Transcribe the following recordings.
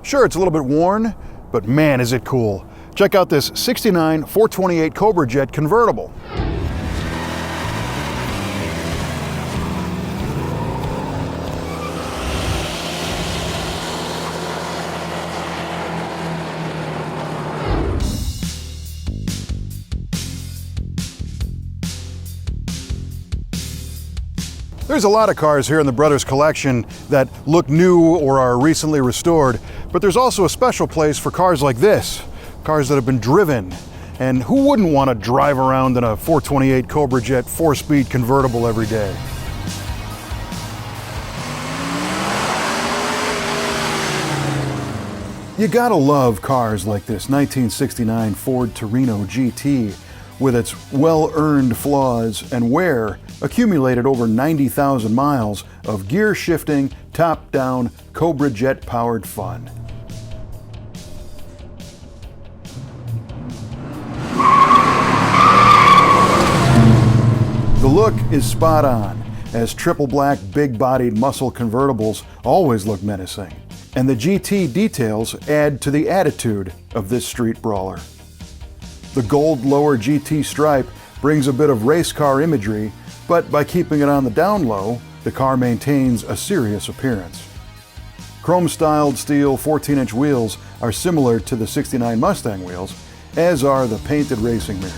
Sure, it's a little bit worn, but man, is it cool. Check out this 69 428 Cobra Jet convertible. There's a lot of cars here in the Brothers collection that look new or are recently restored, but there's also a special place for cars like this, cars that have been driven. And who wouldn't want to drive around in a 428 Cobra Jet 4-speed convertible every day? You gotta love cars like this 1969 Ford Torino GT with its well-earned flaws and wear accumulated over 90,000 miles of gear-shifting, top-down, Cobra Jet-powered fun. The look is spot on, as triple black, big-bodied muscle convertibles always look menacing, and the GT details add to the attitude of this street brawler. The gold lower GT stripe brings a bit of race car imagery, but by keeping it on the down low, the car maintains a serious appearance. Chrome-styled steel 14-inch wheels are similar to the 69 Mustang wheels, as are the painted racing mirrors.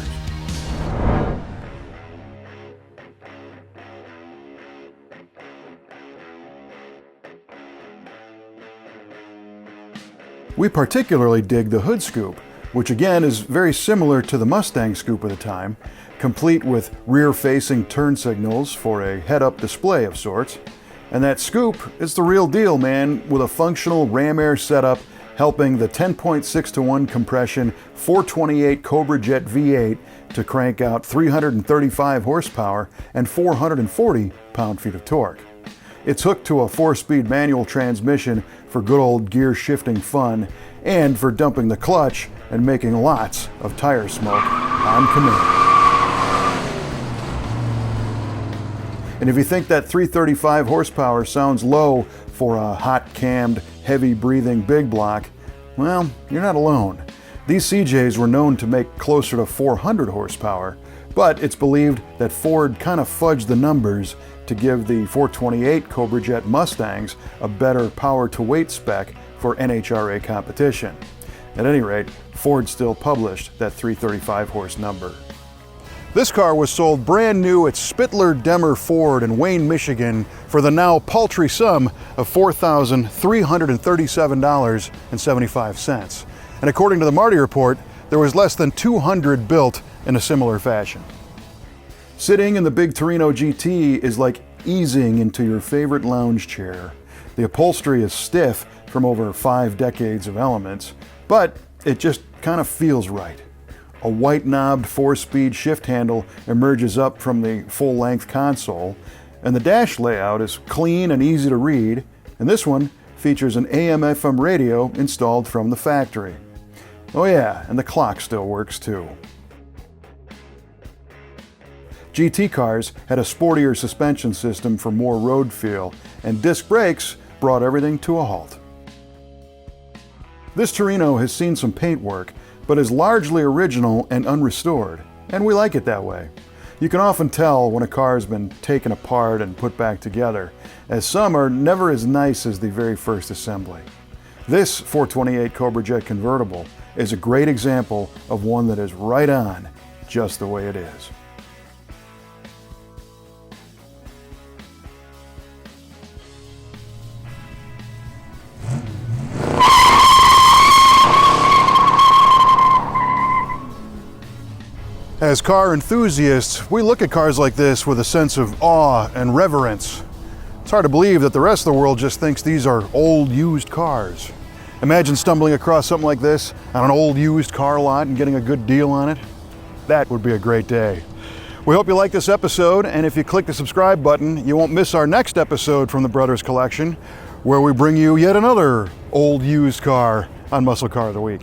We particularly dig the hood scoop, which again is very similar to the Mustang scoop of the time, complete with rear-facing turn signals for a head-up display of sorts. And that scoop is the real deal, man, with a functional ram air setup helping the 10.6-to-1 compression 428 Cobra Jet V8 to crank out 335 horsepower and 440 pound-feet of torque. It's hooked to a 4-speed manual transmission for good old gear shifting fun and for dumping the clutch and making lots of tire smoke on command. And if you think that 335 horsepower sounds low for a hot-cammed, heavy-breathing big block, well, you're not alone. These CJs were known to make closer to 400 horsepower, but it's believed that Ford kind of fudged the numbers to give the 428 Cobra Jet Mustangs a better power-to-weight spec for NHRA competition. At any rate, Ford still published that 335 horse number. This car was sold brand new at Spittler Demmer Ford in Wayne, Michigan for the now paltry sum of $4,337.75. And according to the Marty Report, there was less than 200 built in a similar fashion. Sitting in the big Torino GT is like easing into your favorite lounge chair. The upholstery is stiff from over 5 decades of elements, but it just kind of feels right. A white-knobbed 4-speed shift handle emerges up from the full-length console, and the dash layout is clean and easy to read, and this one features an AM/FM radio installed from the factory. Oh yeah, and the clock still works too. GT cars had a sportier suspension system for more road feel, and disc brakes brought everything to a halt. This Torino has seen some paint work, but is largely original and unrestored, and we like it that way. You can often tell when a car has been taken apart and put back together, as some are never as nice as the very first assembly. This 428 Cobra Jet convertible is a great example of one that is right on, just the way it is. As car enthusiasts, we look at cars like this with a sense of awe and reverence. It's hard to believe that the rest of the world just thinks these are old used cars. Imagine stumbling across something like this on an old used car lot and getting a good deal on it. That would be a great day. We hope you like this episode, and if you click the subscribe button, you won't miss our next episode from the Brothers Collection, where we bring you yet another old used car on Muscle Car of the Week.